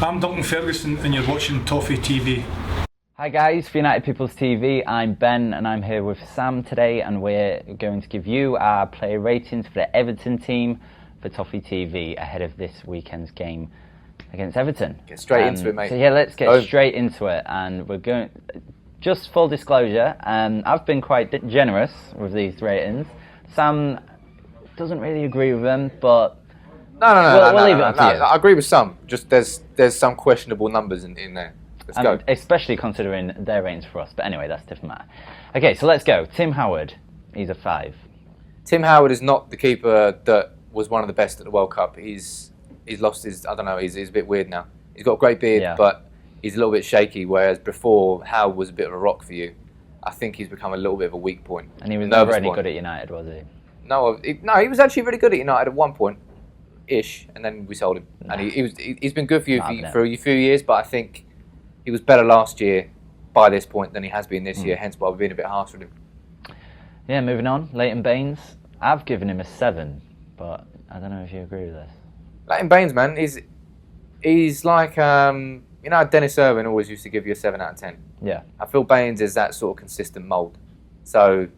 I'm Duncan Ferguson and you're watching Toffee TV. Hi guys, for United People's TV, I'm Ben and I'm here with Sam today, and we're going to give you our player ratings for the Everton team for Toffee TV ahead of this weekend's game against Everton. Get straight into it, mate. So yeah, let's get straight into it, and we're going... Just full disclosure, I've been quite generous with these ratings. Sam doesn't really agree with them, but we'll leave it up to you. I agree with some. Just there's some questionable numbers in there. Let's go. Especially considering their ratings for us. But anyway, that's a different matter. Okay, so let's go. Tim Howard, he's a 5. Tim Howard is not the keeper that was one of the best at the World Cup. He's lost his... I don't know, he's a bit weird now. He's got a great beard, but he's a little bit shaky, whereas before, Howard was a bit of a rock for you. I think he's become a little bit of a weak point. And he was never any good at United, was he? No, he was actually really good at United at one point-ish, and then we sold him. And he's been good for you for a few years, but I think he was better last year by this point than he has been this year, hence why we've been a bit harsh with him. Yeah, moving on. Leighton Baines, I've given him a 7, but I don't know if you agree with this. Leighton Baines, man, he's like... you know how Dennis Irwin always used to give you a 7 out of 10? Yeah. I feel Baines is that sort of consistent mould. So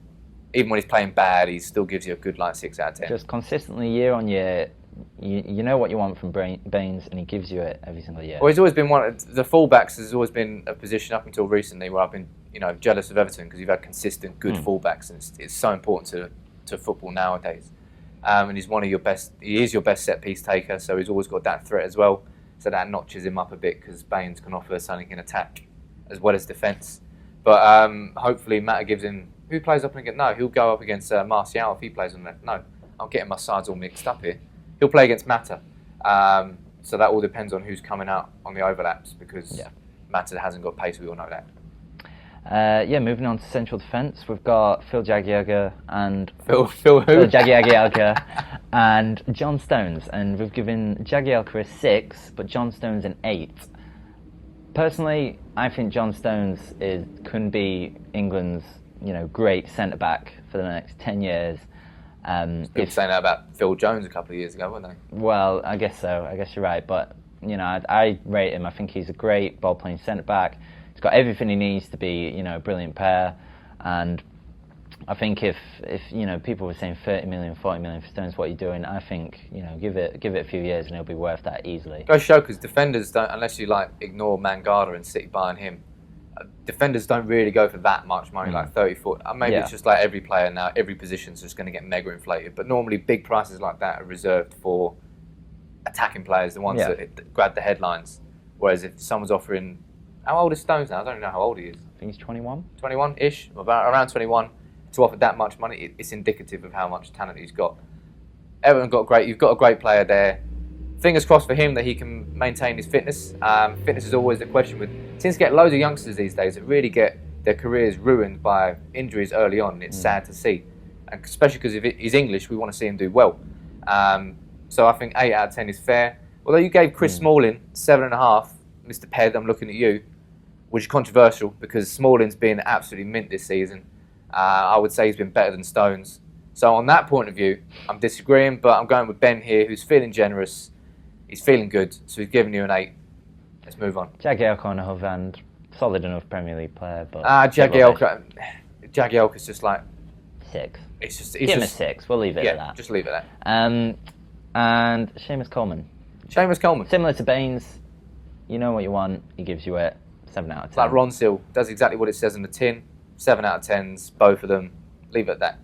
even when he's playing bad, he still gives you a good 6 out of 10. Just consistently year on year, you know what you want from Baines, and he gives you it every single year. Well, he's always been one of the fullbacks. Has always been a position up until recently where I've been, jealous of Everton because you've had consistent good fullbacks, and it's so important to football nowadays. And he's one of your best. He is your best set piece taker, so he's always got that threat as well. So that notches him up a bit because Baines can offer something in attack as well as defence. But hopefully Mata gives him... Who plays up against... No, he'll go up against Martial if he plays on left. No, I'm getting my sides all mixed up here. He'll play against Mata. So that all depends on who's coming out on the overlaps because Mata hasn't got pace, we all know that. Moving on to central defence, we've got Phil Jagielka and... Phil who? Phil Jagielka and John Stones, and we've given Jagielka a 6, but John Stones an 8. Personally, I think John Stones can be England's great centre back for the next 10 years. People saying that about Phil Jones a couple of years ago, weren't they? Well, I guess so. I guess you're right, but I rate him. I think he's a great ball playing centre back. He's got everything he needs to be, a brilliant pair, and I think if people were saying 30 million, 40 million for Stones, what are you doing? I think give it a few years and he'll be worth that easily. Go show because defenders don't, unless you ignore Mangala and City buying him. Defenders don't really go for that much money, like 30, 40. Maybe it's just like every player now, every position's just going to get mega inflated. But normally big prices like that are reserved for attacking players, the ones that grab the headlines. Whereas if someone's offering... How old is Stones now? I don't even know how old he is. I think he's 21. 21-ish, around 21. To offer that much money, it's indicative of how much talent he's got. Everton you've got a great player there. Fingers crossed for him that he can maintain his fitness. Fitness is always the question. Since get loads of youngsters these days that really get their careers ruined by injuries early on. It's sad to see, and especially because if he's English, we want to see him do well. So I think 8 out of 10 is fair. Although you gave Chris Smalling 7.5, Mr. Ped, I'm looking at you, which is controversial because Smalling's been absolutely mint this season. I would say he's been better than Stones. So on that point of view, I'm disagreeing, but I'm going with Ben here, who's feeling generous. He's feeling good, so he's giving you an 8. Let's move on. Jagielka on the other hand, solid enough Premier League player, but... Jagielka's just 6. It's just... Give him a 6, we'll leave it at that. Yeah, just leave it at that. And Seamus Coleman. Seamus Coleman. Similar to Baines, you know what you want, he gives you it. 7 out of 10. Like Ron Seal, does exactly what it says in the tin. 7 out of 10s, both of them. Leave it at that.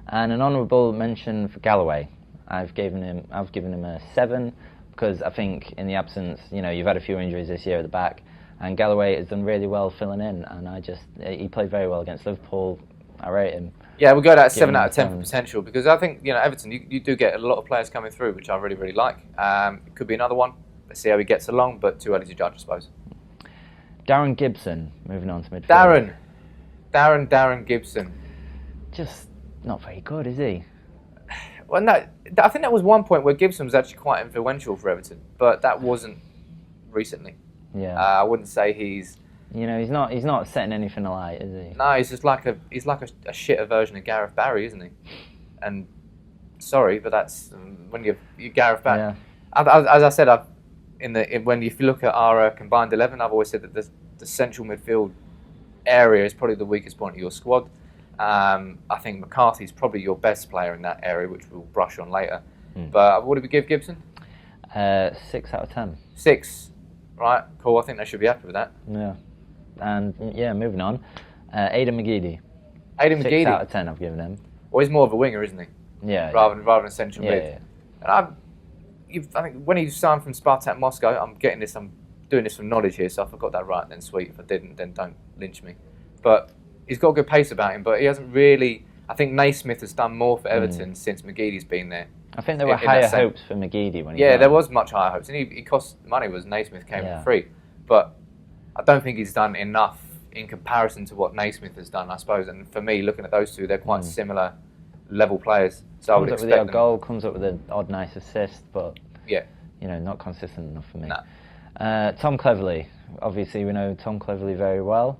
And an honourable mention for Galloway. I've given him a 7 because I think in the absence, you've had a few injuries this year at the back, and Galloway has done really well filling in. And he played very well against Liverpool. I rate him. Yeah, we'll go that 7 out of 10 for potential because I think Everton, you do get a lot of players coming through, which I really really like. It could be another one. Let's see how he gets along, but too early to judge, I suppose. Darren Gibson, moving on to midfield. Darren Gibson. Just not very good, is he? Well, no, I think that was one point where Gibson was actually quite influential for Everton, but that wasn't recently. Yeah. I wouldn't say he's... he's not setting anything alight, is he? No, he's just like a shitter version of Gareth Barry, isn't he? And sorry, but that's when you Gareth Barry. Yeah. As I said, if you look at our combined 11, I've always said that the central midfield area is probably the weakest point of your squad. I think McCarthy's probably your best player in that area, which we'll brush on later. But what did we give Gibson? 6 out of 10. 6. Right, cool. I think they should be happy with that. Yeah. And yeah, moving on. Aidan McGeady. 6 out of 10 I've given him. Well, he's more of a winger, isn't he? Yeah. Rather than central mid. Yeah. And I think when he signed from Spartak Moscow, I'm doing this from knowledge here, so if I got that right, then sweet. If I didn't, then don't lynch me. But he's got a good pace about him, but he hasn't really. I think Naismith has done more for Everton since McGeady's been there. I think there were higher hopes for McGeady when he Yeah, there was much higher hopes, and he cost money. Was Naismith came for free, but I don't think he's done enough in comparison to what Naismith has done, I suppose. And for me, looking at those two, they're quite similar level players. So I would expect with the odd goal, comes up with an odd nice assist, but not consistent enough for me. Nah. Tom Cleverley, obviously we know Tom Cleverley very well.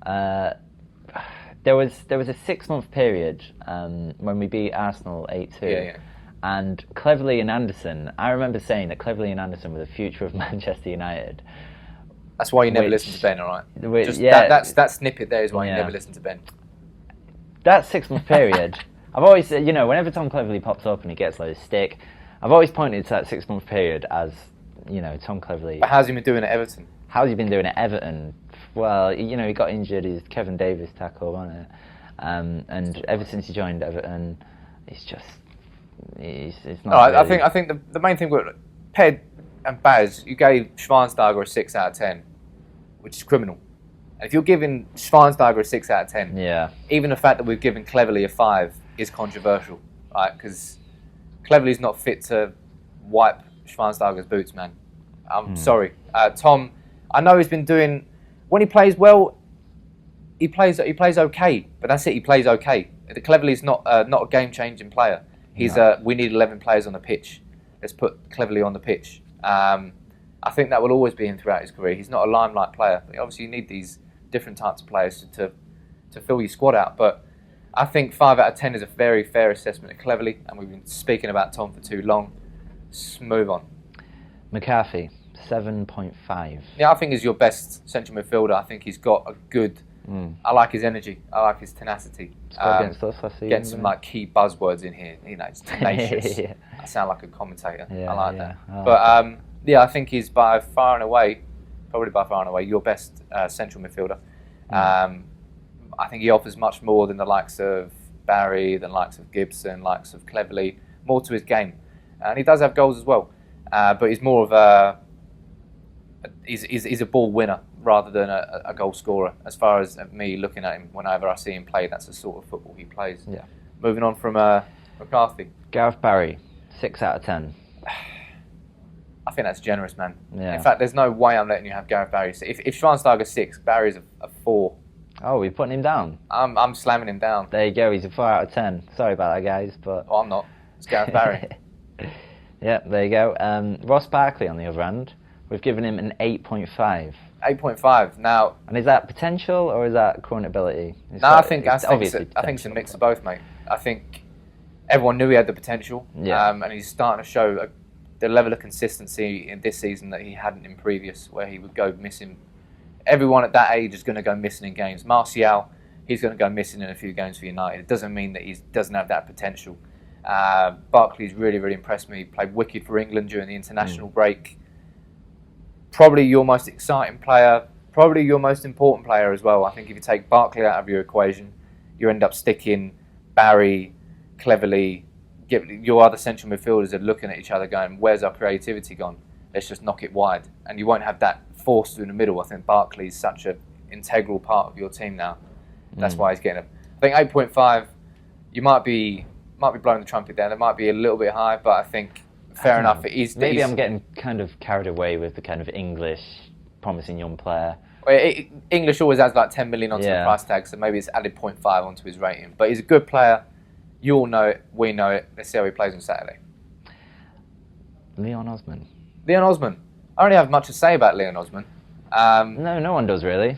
There was a 6-month period when we beat Arsenal 8-2. And Cleverley and Anderson, I remember saying that Cleverley and Anderson were the future of Manchester United. That's why you never listen to Ben, all right? That snippet there is why you never listen to Ben. That 6-month period, I've always, whenever Tom Cleverley pops up and he gets loads of stick, I've always pointed to that 6-month period as, Tom Cleverley. But how's he been doing at Everton? How's he been doing at Everton? Well, he got injured, his Kevin Davis tackle, wasn't it? And ever since he joined Everton, it's not. All right, I think the main thing with Ped and Baz, you gave Schweinsteiger a 6 out of 10, which is criminal. And if you're giving Schweinsteiger a 6 out of 10, even the fact that we've given Cleverley a 5 is controversial, right? Because Cleverley's not fit to wipe Schweinsteiger's boots, man. I'm sorry, Tom. I know he's been doing. When he plays well, he plays okay, but that's it. He plays okay. Cleverley's not a game-changing player. He's we need 11 players on the pitch. Let's put Cleverley on the pitch. I think that will always be him throughout his career. He's not a limelight player. But obviously, you need these different types of players to fill your squad out. But I think 5 out of 10 is a very fair assessment of Cleverley, and we've been speaking about Tom for too long. Let's move on. McCarthy, 7.5. Yeah, I think he's your best central midfielder. I think he's got a good. I like his energy. I like his tenacity. Against us, I see. Getting some key buzzwords in here. It's tenacious. I sound like a commentator. I like that. But I think he's probably by far and away, your best central midfielder. I think he offers much more than the likes of Barry, than the likes of Gibson, likes of Cleverley. More to his game, and he does have goals as well. But he's more of he's a ball winner rather than a goal scorer. As far as me looking at him, whenever I see him play, that's the sort of football he plays. Yeah. Moving on from McCarthy. Gareth Barry, 6 out of 10. I think that's generous, man. Yeah. In fact, there's no way I'm letting you have Gareth Barry. If Schweinsteiger's 6, Barry's a 4. Oh, we're putting him down? I'm slamming him down. There you go, he's a 4 out of 10. Sorry about that, guys. But I'm not. It's Gareth Barry. Yeah, there you go. Ross Barkley, on the other hand, we've given him an 8.5. 8.5 now. And is that potential or is that current ability? I think it's a mix of both, mate. I think everyone knew he had the potential, and he's starting to show the level of consistency in this season that he hadn't in previous, where he would go missing. Everyone at that age is going to go missing in games. Martial, he's going to go missing in a few games for United. It doesn't mean that he doesn't have that potential. Barkley's really, really impressed me. He played wicked for England during the international break. Probably your most exciting player, probably your most important player as well. I think if you take Barkley out of your equation, you end up sticking Barry, Cleverley. Your other central midfielders are looking at each other going, where's our creativity gone? Let's just knock it wide. And you won't have that force through the middle. I think Barkley's such an integral part of your team now. That's why he's getting it. I think 8.5, you might be blowing the trumpet there. It might be a little bit high, but I think fair enough. Maybe I'm getting kind of carried away with the kind of English promising young player. English always adds like 10 million onto the price tag, so maybe it's added 0.5 onto his rating. But he's a good player. You all know it. We know it. Let's see how he plays on Saturday. Leon Osman. I don't really have much to say about Leon Osman. No one does really.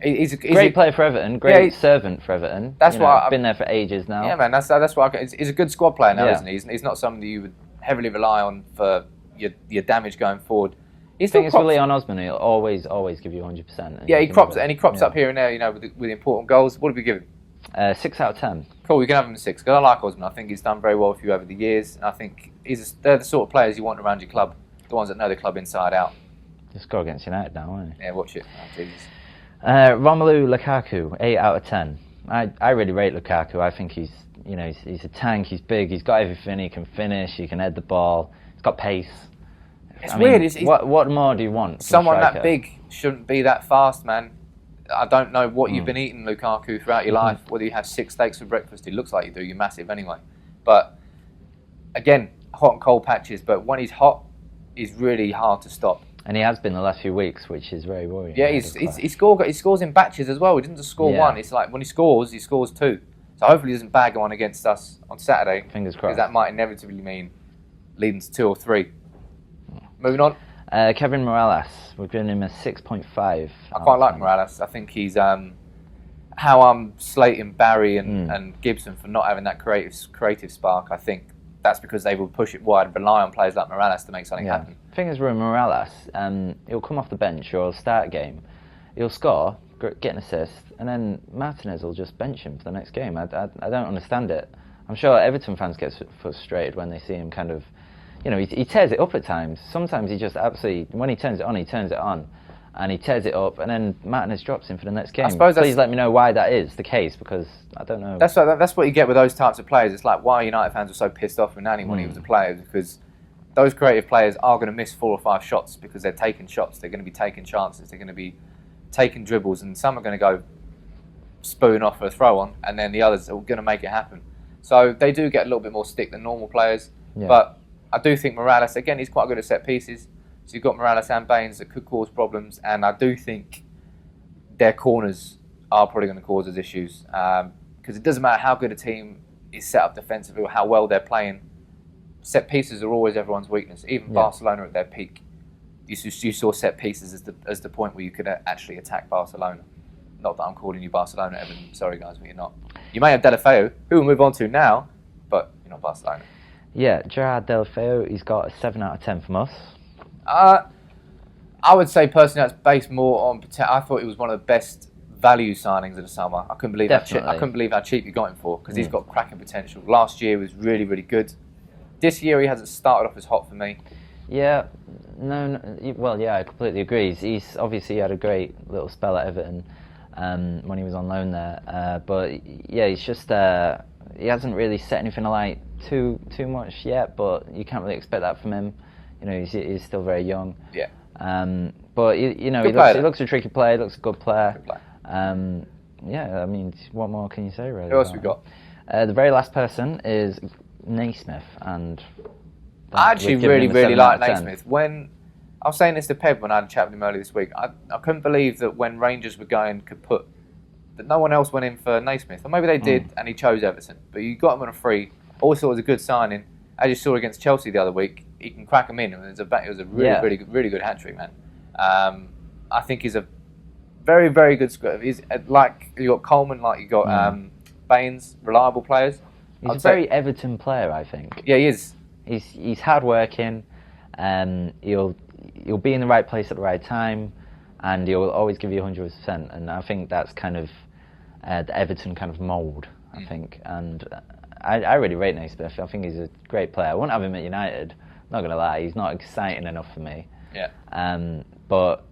He's a great player for Everton, great servant for Everton. That's why I've been there for ages now. Yeah, man, that's why he's a good squad player now, isn't he? He's not somebody you would heavily rely on for your damage going forward. He's I think it's crops. Leon Osman. He'll always give you 100%. Yeah, he crops up here and there, you know, with important goals. What do we give him? 6 out of 10. Cool, we can have him a 6. Because I like Osman. I think he's done very well for you over the years. And I think they're the sort of players you want around your club. The ones that know the club inside out. He'll score against United now, won't he? Yeah, watch it. Oh, Jesus. Romelu Lukaku, 8 out of 10. I really rate Lukaku. I think he's a tank. He's big. He's got everything. He can finish. He can head the ball. He's got pace. It's weird. What more do you want? Someone that big shouldn't be that fast, man. I don't know what you've been eating, Lukaku, throughout your life. Whether you have 6 steaks for breakfast, it looks like you do. You're massive anyway. But again, hot and cold patches. But when he's hot, he's really hard to stop. And he has been the last few weeks, which is very worrying. Yeah, he scores in batches as well. He doesn't just score one. It's like when he scores 2. So hopefully he doesn't bag one against us on Saturday. Fingers crossed. Because that might inevitably mean leading to 2 or 3. Moving on. Kevin Morales, we've given him a 6.5. I quite like Morales. I think he's how I'm slating Barry and Gibson for not having that creative spark. I think that's because they will push it wide and rely on players like Morales to make something happen. The thing is with Morales, he'll come off the bench or he'll start a game, he'll score, get an assist, and then Martinez will just bench him for the next game. I don't understand it. I'm sure Everton fans get frustrated when they see him kind of, he tears it up at times. Sometimes he just absolutely, when he turns it on, and he tears it up, and then Martinez drops him for the next game. Please let me know why that is the case, because I don't know. That's what you get with those types of players. It's like why United fans were so pissed off with Nani when he was a player, because those creative players are going to miss 4 or 5 shots because they're taking shots. They're going to be taking chances. They're going to be taking dribbles, and some are going to go spoon off for a throw on, and then the others are going to make it happen. So they do get a little bit more stick than normal players. Yeah. But I do think Morales, again, he's quite good at set pieces. So you've got Morales and Baines that could cause problems, and I do think their corners are probably going to cause us issues, because it doesn't matter how good a team is set up defensively or how well they're playing. Set pieces are always everyone's weakness. Even Barcelona at their peak, you saw set pieces as the point where you could actually attack Barcelona. Not that I'm calling you Barcelona, Evan. Sorry, guys, but you're not. You may have Deulofeu, who we'll move on to now, but you're not Barcelona. Yeah, Gerard Deulofeu, he's got a 7 out of 10 from us. I would say personally that's based more on. I thought he was one of the best value signings of the summer. I couldn't believe how cheap you got him for, because he's got cracking potential. Last year was really, really good. This year he hasn't started off as hot for me. Yeah, I completely agree. He's obviously had a great little spell at Everton when he was on loan there, but yeah, he's just he hasn't really set anything alight too much yet. But you can't really expect that from him. He's still very young. Yeah. But he looks a tricky player. He looks a good player. Good player. Yeah, I mean, what more can you say, really? Who else we got? The very last person is Naismith, and I actually really like Naismith. When I was saying this to Peb when I had a chat with him earlier this week, I couldn't believe that when Rangers were going that no one else went in for Naismith. Or maybe they did, and he chose Everton. But you got him on a free. Always thought it was a good signing. As you saw against Chelsea the other week, he can crack them in. It was a really good hat trick, man. I think he's a very, very good squad. He's like you got Coleman, like you got Baines, reliable players. He's a very Everton player, I think. Yeah, he is. He's hard working, he'll be in the right place at the right time, and he'll always give you 100%. And I think that's kind of the Everton kind of mould, I think. And I really rate Naismith. I think he's a great player. I wouldn't have him at United. Not gonna lie, he's not exciting enough for me. Yeah. But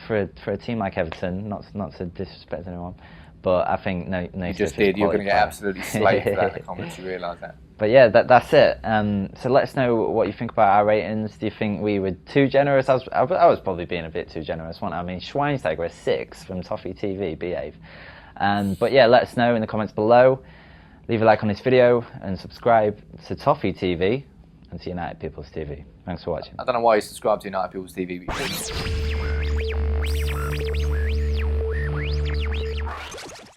for a team like Everton, not to disrespect anyone, but I think Naismith. You just did. You're going to get absolutely slayed for that in the comments. You realise that. But yeah, that's it. So let us know what you think about our ratings. Do you think we were too generous? I was probably being a bit too generous. I mean, Schweinsteiger a 6 from Toffee TV. Behave. But yeah, let us know in the comments below. Leave a like on this video and subscribe to Toffee TV and to United People's TV. Thanks for watching. I don't know why you subscribe to United People's TV.